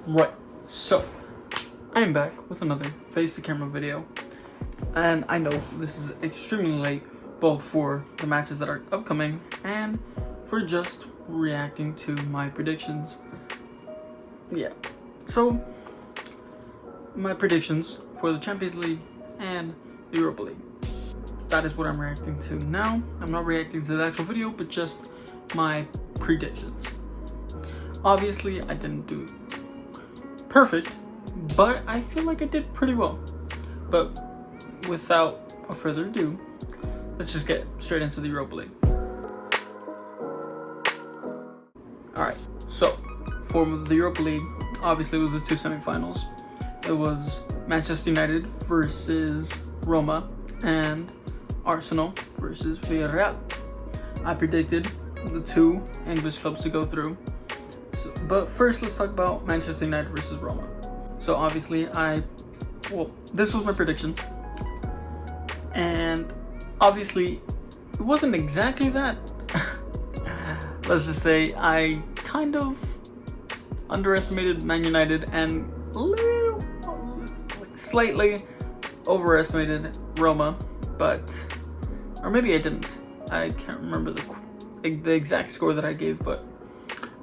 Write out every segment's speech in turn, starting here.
Right, so I am back with another face to camera video, and I know this is extremely late, both for the matches that are upcoming and for just reacting to my predictions. Yeah, so my predictions for the Champions League and the Europa League. That is what I'm reacting to now. I'm not reacting to the actual video, but just my predictions. Obviously, I didn't do perfect, but I feel like I did pretty well. But without further ado, let's just get straight into the Europa League. Alright, so for the Europa League, obviously it was the two semifinals. It was Manchester United versus Roma and Arsenal versus Villarreal. I predicted the two English clubs to go through. But first, let's talk about Manchester United versus Roma. So obviously, this was my prediction. And obviously, it wasn't exactly that. Let's just say I kind of underestimated Man United and slightly overestimated Roma, or maybe I didn't. I can't remember the exact score that I gave, but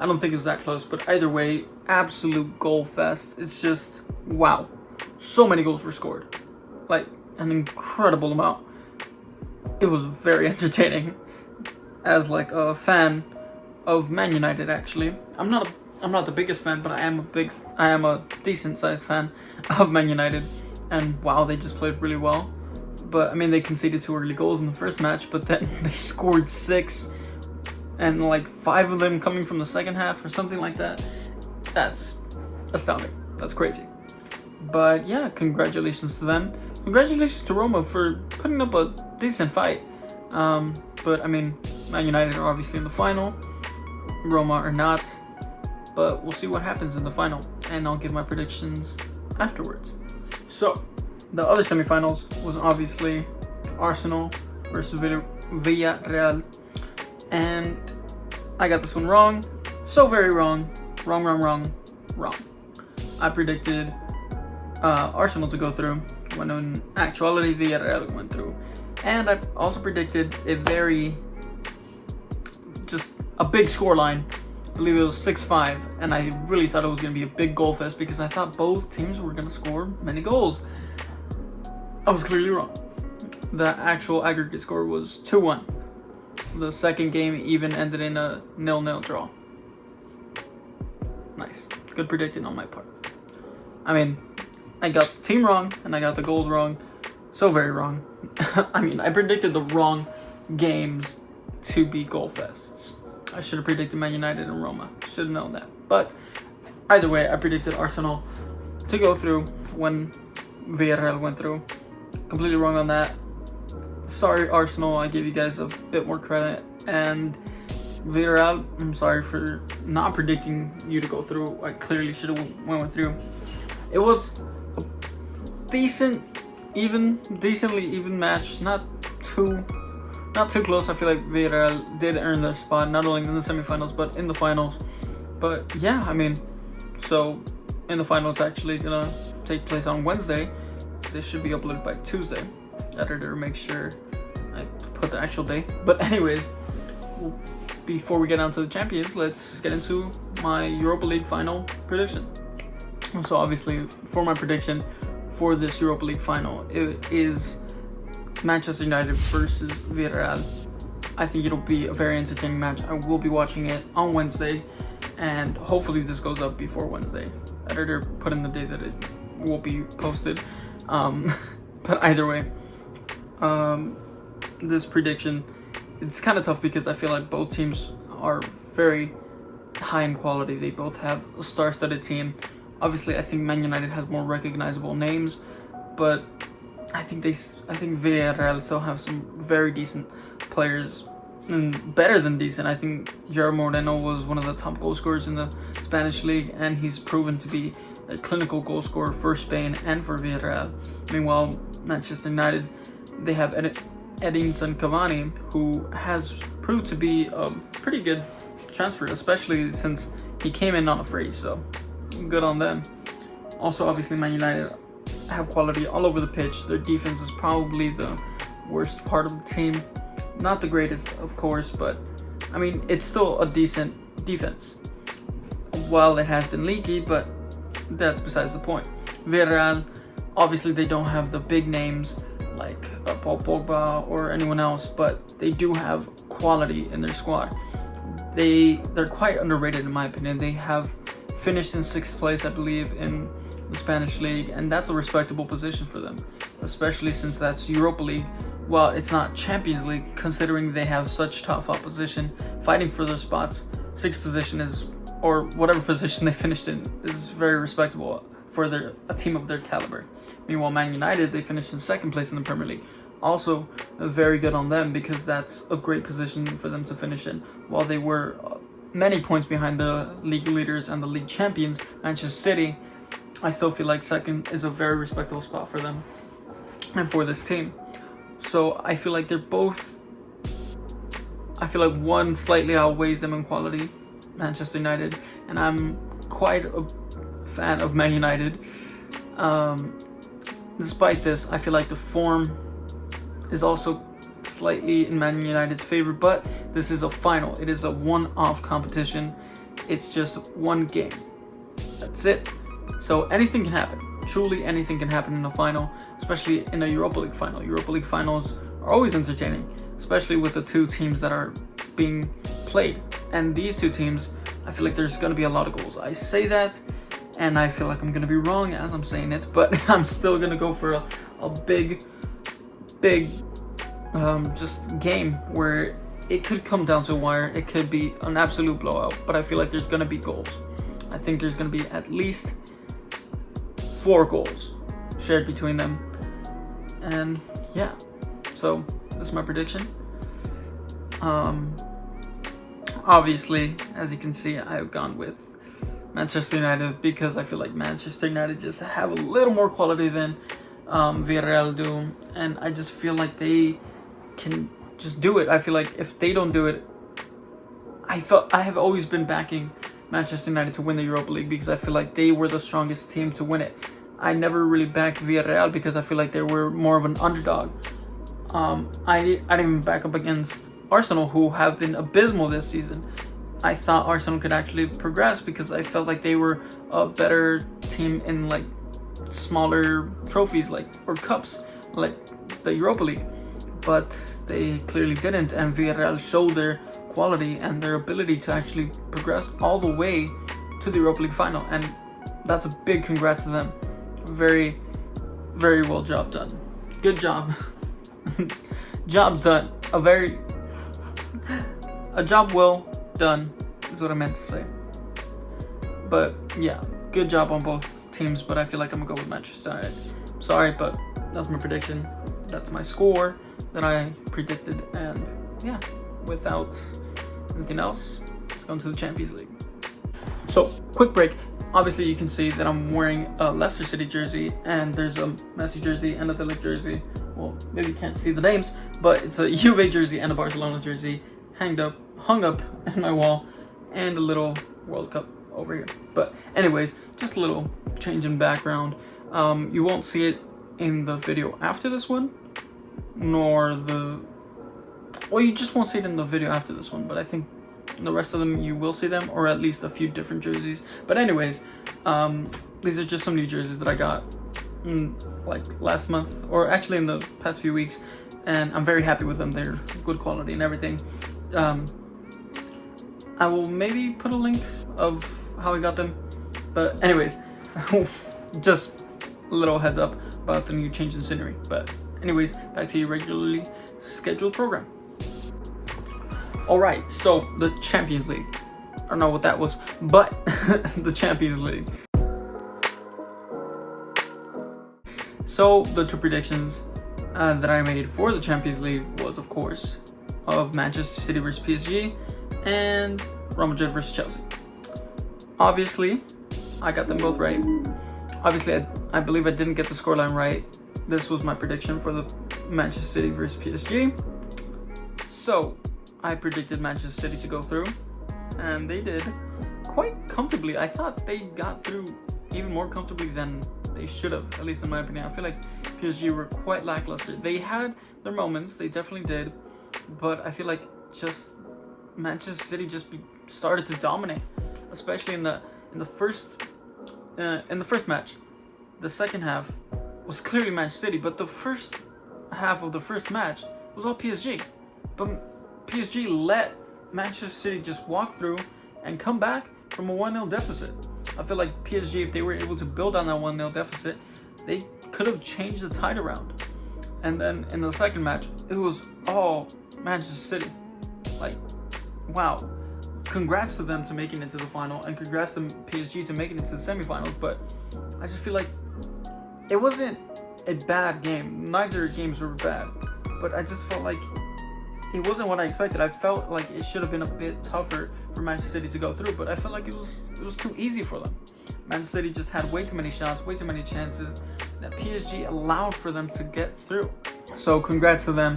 I don't think it was that close. But either way, absolute goal fest. It's just wow, so many goals were scored, like an incredible amount. It was very entertaining. As like a fan of Man United, actually, I'm not the biggest fan, but I am a decent sized fan of Man United. And wow, they just played really well. But I mean, they conceded 2 early goals in the first match, but then they scored 6, and like 5 of them coming from the second half or something like that. That's astounding. That's crazy. But yeah, congratulations to them. Congratulations to Roma for putting up a decent fight. But I mean, Man United are obviously in the final. Roma are not. But we'll see what happens in the final, and I'll give my predictions afterwards. So, the other semifinals was obviously Arsenal versus Villarreal, and I got this one wrong. So very wrong. Wrong. I predicted Arsenal to go through, when in actuality Villarreal went through. And I also predicted a big scoreline. I believe it was 6-5, and I really thought it was going to be a big goal fest because I thought both teams were going to score many goals. I was clearly wrong. The actual aggregate score was 2-1. The second game even ended in a 0-0 draw. Nice. Good predicting on my part. I mean, I got the team wrong, and I got the goals wrong. So very wrong. I mean, I predicted the wrong games to be goal fests. I should have predicted Man United and Roma. Should have known that. But either way, I predicted Arsenal to go through when Villarreal went through. Completely wrong on that. Sorry, Arsenal. I give you guys a bit more credit. And Villarreal, I'm sorry for not predicting you to go through. I clearly should have went through. It was a decently even match. Not too close. I feel like Villarreal did earn their spot, not only in the semifinals, but in the finals. But yeah, I mean, so in the final, it's actually gonna take place on Wednesday. This should be uploaded by Tuesday. Editor, make sure I put the actual day. But anyways, before we get on to the champions, let's get into my Europa League final prediction. So obviously, for my prediction for this Europa League final, it is Manchester United versus Villarreal. I think it'll be a very entertaining match. I will be watching it on Wednesday, and hopefully this goes up before Wednesday. Editor put in the day that it will be posted. But either way, this prediction, it's kind of tough because I feel like both teams are very high in quality. They both have a star-studded team. Obviously, I think Man United has more recognizable names, but I think Villarreal still have some very decent players, and better than decent. I think Gerard Moreno was one of the top goal scorers in the Spanish league, and he's proven to be a clinical goal scorer for Spain and for Villarreal. Meanwhile, Manchester United, they have Edinson Cavani, who has proved to be a pretty good transfer, especially since he came in on a free. So good on them. Also, obviously, Man United have quality all over the pitch. Their defense is probably the worst part of the team. Not the greatest, of course, but I mean, it's still a decent defense. Well, it has been leaky, but that's besides the point. Villarreal, obviously, they don't have the big names like Paul Pogba or anyone else, but they do have quality in their squad. They're quite underrated in my opinion. They have finished in 6th place, I believe, in the Spanish league, and that's a respectable position for them, especially since that's Europa League. Well, it's not Champions League, considering they have such tough opposition fighting for their spots. 6th position is, or whatever position they finished in, is very respectable for a team of their caliber. Meanwhile, Man United, they finished in 2nd place in the Premier League. Also, very good on them, because that's a great position for them to finish in. While they were many points behind the league leaders and the league champions, Manchester City, I still feel like 2nd is a very respectable spot for them and for this team. So I feel like one slightly outweighs them in quality, Manchester United, and I'm quite a fan of Man United. Despite this, I feel like the form is also slightly in Man United's favor, but this is a final. It is a one-off competition. It's just one game. That's it. So anything can happen. Truly anything can happen in a final, especially in a Europa League final. Europa League finals are always entertaining, especially with the two teams that are being played. And these two teams, I feel like there's going to be a lot of goals. I say that, and I feel like I'm going to be wrong as I'm saying it, but I'm still going to go for a big just game where it could come down to a wire. It could be an absolute blowout, but I feel like there's going to be goals. I think there's going to be at least 4 goals shared between them. And yeah, so that's my prediction. Obviously, as you can see, I've gone with Manchester United because I feel like Manchester United just have a little more quality than Villarreal do, and I just feel like they can just do it. I feel like if they don't do it, I have always been backing Manchester United to win the Europa League because I feel like they were the strongest team to win it. I never really backed Villarreal because I feel like they were more of an underdog. I didn't even back up against Arsenal, who have been abysmal this season. I thought Arsenal could actually progress because I felt like they were a better team in like smaller trophies or cups like the Europa League, but they clearly didn't, and Villarreal showed their quality and their ability to actually progress all the way to the Europa League final, and that's a big congrats to them. Very, very well job done. Good job. Job done. A job well done is what I meant to say. But yeah, good job on both teams, but I feel like I'm gonna go with Manchester United. Sorry, but that's my prediction. That's my score that I predicted, and yeah, without anything else, let's go into the Champions League. So, quick break. Obviously, you can see that I'm wearing a Leicester City jersey, and there's a Messi jersey and a De Ligt jersey. Well, maybe you can't see the names, but it's a Juve jersey and a Barcelona jersey hung up in my wall, and a little World Cup over here. But anyways, just a little change in background. You won't see it in the video after this one, you just won't see it in the video after this one, but I think the rest of them you will see them, or at least a few different jerseys. But anyways, these are just some new jerseys that I got last month, or actually in the past few weeks, and I'm very happy with them. They're good quality and everything. I will maybe put a link of how I got them, but anyways, just a little heads up about the new change in scenery. But anyways, back to your regularly scheduled program. Alright, so the Champions League. I don't know what that was, but the Champions League. So the two predictions that I made for the Champions League was, of course, of Manchester City versus PSG and Real Madrid versus Chelsea. Obviously, I got them both right. Obviously, I believe I didn't get the scoreline right. This was my prediction for the Manchester City versus PSG. So I predicted Manchester City to go through, and they did quite comfortably. I thought they got through even more comfortably than they should have, at least in my opinion. I feel like PSG were quite lackluster. They had their moments, they definitely did, but I feel like just Manchester City just started to dominate, especially in the first match. The second half was clearly Manchester City, but the first half of the first match was all PSG. But PSG let Manchester City just walk through and come back from a 1-0 deficit. I feel like PSG, if they were able to build on that 1-0 deficit, they could have changed the tide around. And then in the second match, it was all Manchester City. Like, wow. Congrats to them to making it to the final, and congrats to PSG to making it to the semifinals. But I just feel like it wasn't a bad game. Neither games were bad, but I just felt like it wasn't what I expected. I felt like it should have been a bit tougher for Manchester City to go through, but I felt like it was too easy for them. Manchester City just had way too many shots, way too many chances that PSG allowed for them to get through. So congrats to them,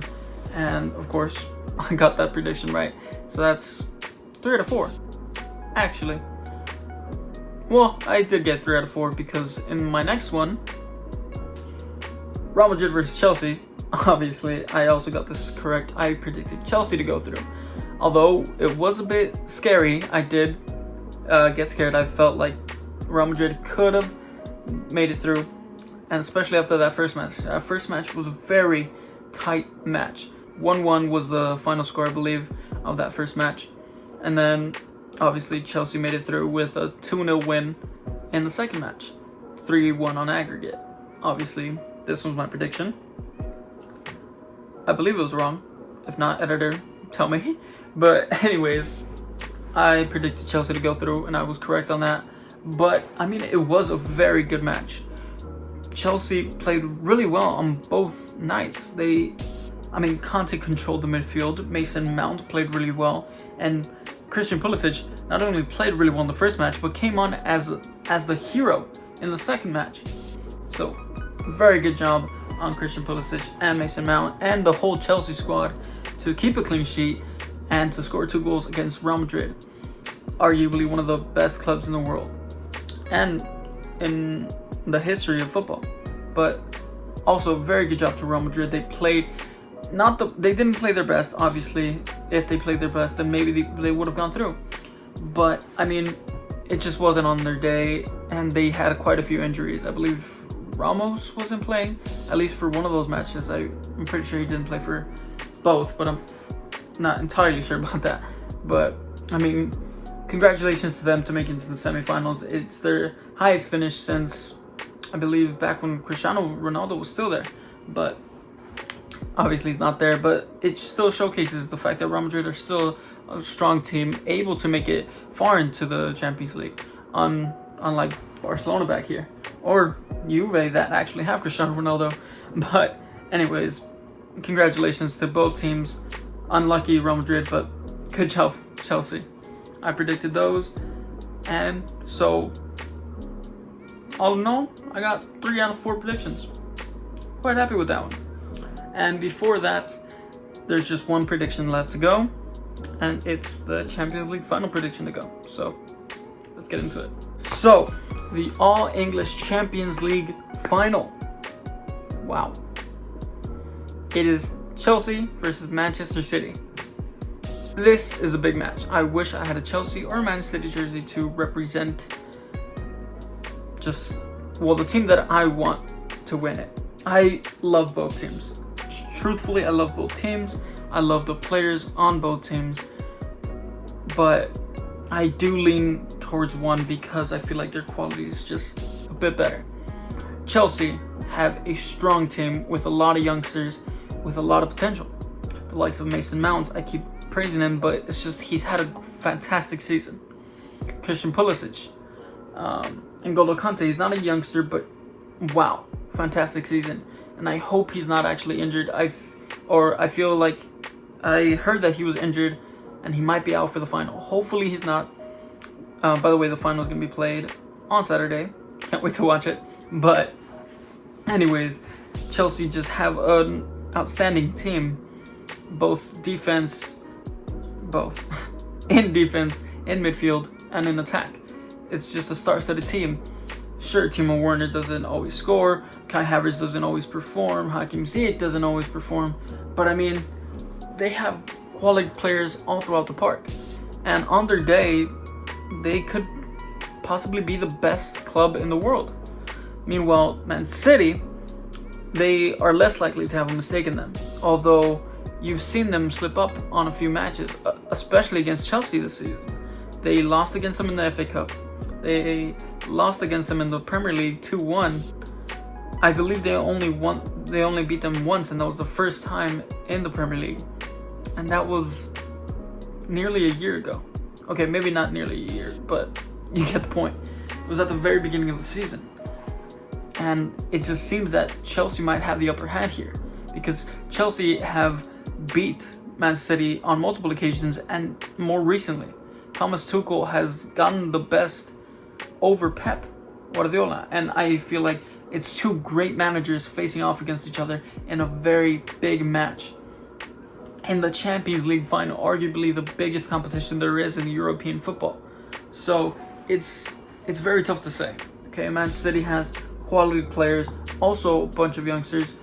and of course I got that prediction right. So that's 3 out of 4. Actually, well, I did get 3 out of 4 because in my next one, Real Madrid versus Chelsea, obviously I also got this correct. I predicted Chelsea to go through. Although it was a bit scary, I did get scared. I felt like Real Madrid could have made it through, and especially after that first match. That first match was a very tight match. 1-1 was the final score, I believe, of that first match. And then, obviously, Chelsea made it through with a 2-0 win in the second match. 3-1 on aggregate. Obviously, this was my prediction. I believe it was wrong. If not, editor, tell me. But anyways, I predicted Chelsea to go through, and I was correct on that. But, I mean, it was a very good match. Chelsea played really well on both nights. Conte controlled the midfield. Mason Mount played really well, and Christian Pulisic not only played really well in the first match, but came on as the hero in the second match. So, very good job on Christian Pulisic and Mason Mount and the whole Chelsea squad to keep a clean sheet and to score 2 goals against Real Madrid, arguably one of the best clubs in the world and in the history of football. But also, very good job to Real Madrid. They played. They didn't play their best, obviously. If they played their best, then maybe they would have gone through. But, I mean, it just wasn't on their day, and they had quite a few injuries. I believe Ramos wasn't playing, at least for one of those matches. I'm pretty sure he didn't play for both, but I'm not entirely sure about that. But, I mean, congratulations to them to make it to the semifinals. It's their highest finish since, I believe, back when Cristiano Ronaldo was still there. But obviously he's not there, but it still showcases the fact that Real Madrid are still a strong team, able to make it far into the Champions League, unlike Barcelona back here, or Juve that actually have Cristiano Ronaldo. But anyways, congratulations to both teams. Unlucky Real Madrid, but good job Chelsea. I predicted those, and so all in all, I got 3 out of 4 predictions. Quite happy with that one. And before that, there's just one prediction left to go, and it's the Champions League final prediction to go. So, let's get into it. So, the All-English Champions League final. Wow. It is Chelsea versus Manchester City. This is a big match. I wish I had a Chelsea or a Manchester City jersey to represent the team that I want to win it. I love both teams. Truthfully, I love both teams. I love the players on both teams. But I do lean towards one because I feel like their quality is just a bit better. Chelsea have a strong team with a lot of youngsters with a lot of potential. The likes of Mason Mount, I keep praising him, but it's just he's had a fantastic season. Christian Pulisic, N'Golo Kante, he's not a youngster, but wow, fantastic season. And I hope he's not actually injured. I feel like I heard that he was injured and he might be out for the final. Hopefully he's not. By the way, the final is going to be played on Saturday. Can't wait to watch it. But anyways, Chelsea just have an outstanding team. Both in defense in midfield and in attack. It's just a star-studded team. Sure, Timo Werner doesn't always score, Kai Havertz doesn't always perform, Hakim Ziyech doesn't always perform, but I mean, they have quality players all throughout the park. And on their day, they could possibly be the best club in the world. Meanwhile, Man City, they are less likely to have a mistake in them. Although you've seen them slip up on a few matches, especially against Chelsea this season. They lost against them in the FA Cup. They lost against them in the Premier League 2-1. I believe they only beat them once, and that was the first time in the Premier League. And that was nearly a year ago. Okay, maybe not nearly a year, but you get the point. It was at the very beginning of the season. And it just seems that Chelsea might have the upper hand here, because Chelsea have beat Man City on multiple occasions, and more recently, Thomas Tuchel has gotten the best over Pep Guardiola. And I feel like it's two great managers facing off against each other in a very big match. In the Champions League final, arguably the biggest competition there is in European football. So it's very tough to say. Okay, Manchester City has quality players, also a bunch of youngsters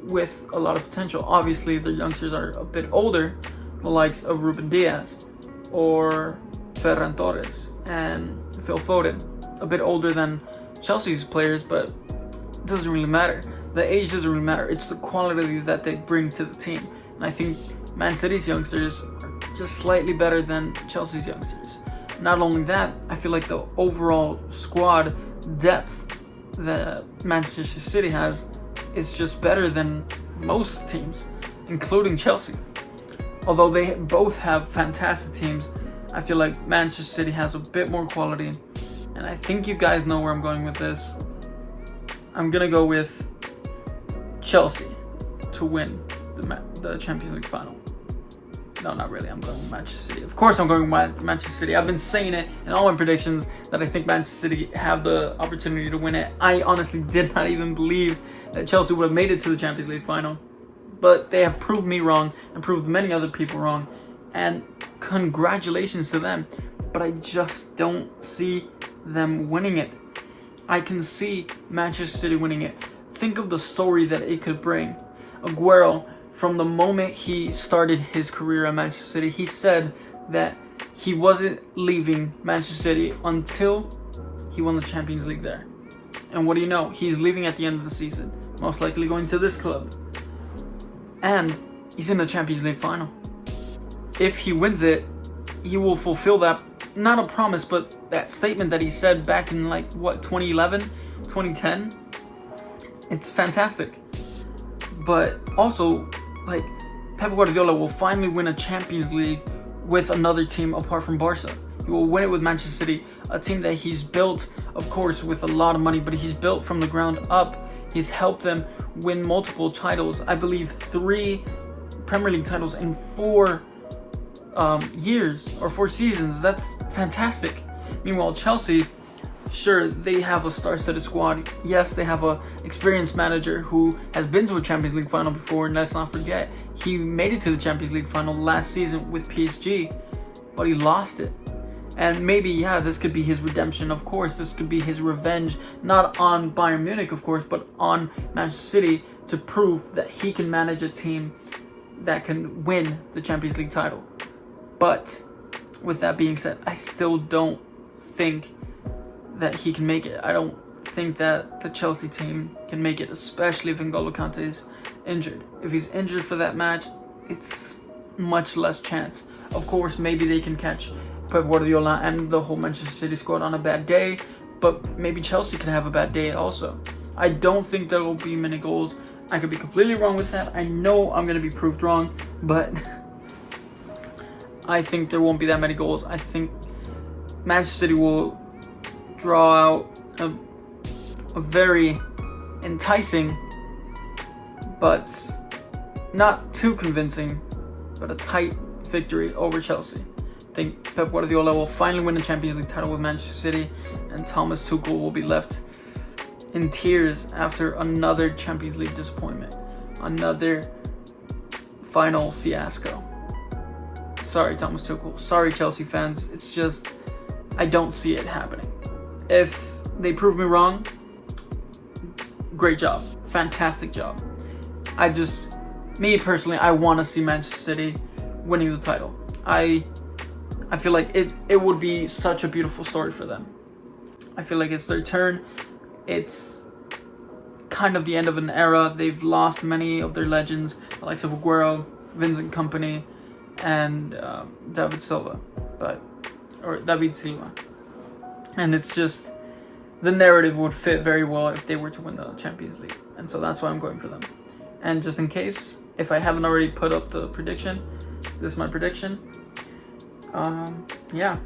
with a lot of potential. Obviously, the youngsters are a bit older, the likes of Ruben Diaz or Ferran Torres and Phil Foden. A bit older than Chelsea's players, but it doesn't really matter. The age doesn't really matter. It's the quality that they bring to the team. And I think Man City's youngsters are just slightly better than Chelsea's youngsters. Not only that, I feel like the overall squad depth that Manchester City has is just better than most teams, including Chelsea. Although they both have fantastic teams, I feel like Manchester City has a bit more quality. And I think you guys know where I'm going with this. I'm going to go with Chelsea to win the Champions League final. No, not really. I'm going with Manchester City. Of course I'm going with Manchester City. I've been saying it in all my predictions that I think Manchester City have the opportunity to win it. I honestly did not even believe that Chelsea would have made it to the Champions League final. But they have proved me wrong and proved many other people wrong. And congratulations to them. But I just don't see them winning it. I can see Manchester City winning it. Think of the story that it could bring. Aguero, from the moment he started his career at Manchester City, he said that he wasn't leaving Manchester City until he won the Champions League there. And what do you know? He's leaving at the end of the season, most likely going to this club. And he's in the Champions League final. If he wins it, he will fulfill that, not a promise, but that statement that he said back in 2011, 2010. It's fantastic. But also, Pep Guardiola will finally win a Champions League with another team apart from Barca. He will win it with Manchester City, a team that he's built, of course, with a lot of money, but he's built from the ground up. He's helped them win multiple titles. I believe 3 Premier League titles in 4 years or 4 seasons. That's fantastic. Meanwhile, Chelsea, sure, they have a star-studded squad. Yes, they have a experienced manager who has been to a Champions League final before, and let's not forget, he made it to the Champions League final last season with PSG, but he lost it. And maybe, this could be his redemption, of course. This could be his revenge, not on Bayern Munich, of course, but on Manchester City, to prove that he can manage a team that can win the Champions League title. But with that being said, I still don't think that he can make it. I don't think that the Chelsea team can make it, especially if N'Golo Kante is injured. If he's injured for that match, it's much less chance. Of course, maybe they can catch Pep Guardiola and the whole Manchester City squad on a bad day, but maybe Chelsea can have a bad day also. I don't think there will be many goals. I could be completely wrong with that. I know I'm going to be proved wrong, but I think there won't be that many goals. I think Manchester City will draw out a very enticing, but not too convincing, but a tight victory over Chelsea. I think Pep Guardiola will finally win the Champions League title with Manchester City, and Thomas Tuchel will be left in tears after another Champions League disappointment, another final fiasco. Sorry, Thomas Tuchel. Sorry, Chelsea fans. It's just, I don't see it happening. If they prove me wrong, great job. Fantastic job. Me personally, I want to see Manchester City winning the title. I feel like it would be such a beautiful story for them. I feel like it's their turn. It's kind of the end of an era. They've lost many of their legends, the likes of Aguero, Vincent Kompany, and David Silva. And it's just, the narrative would fit very well if they were to win the Champions League. And so that's why I'm going for them. And just in case, if I haven't already put up the prediction, this is my prediction. Yeah,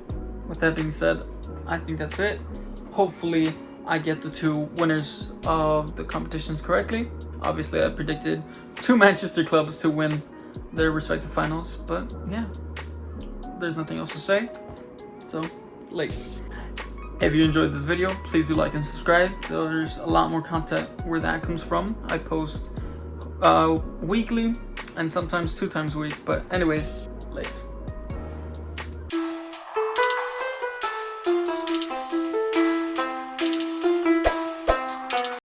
with that being said, I think that's it. Hopefully I get the two winners of the competitions correctly. Obviously I predicted 2 Manchester clubs to win their respective finals, but yeah, there's nothing else to say. So, late. If you enjoyed this video, please do like and subscribe. There's a lot more content where that comes from. I post weekly and sometimes 2 times a week, but anyways, late.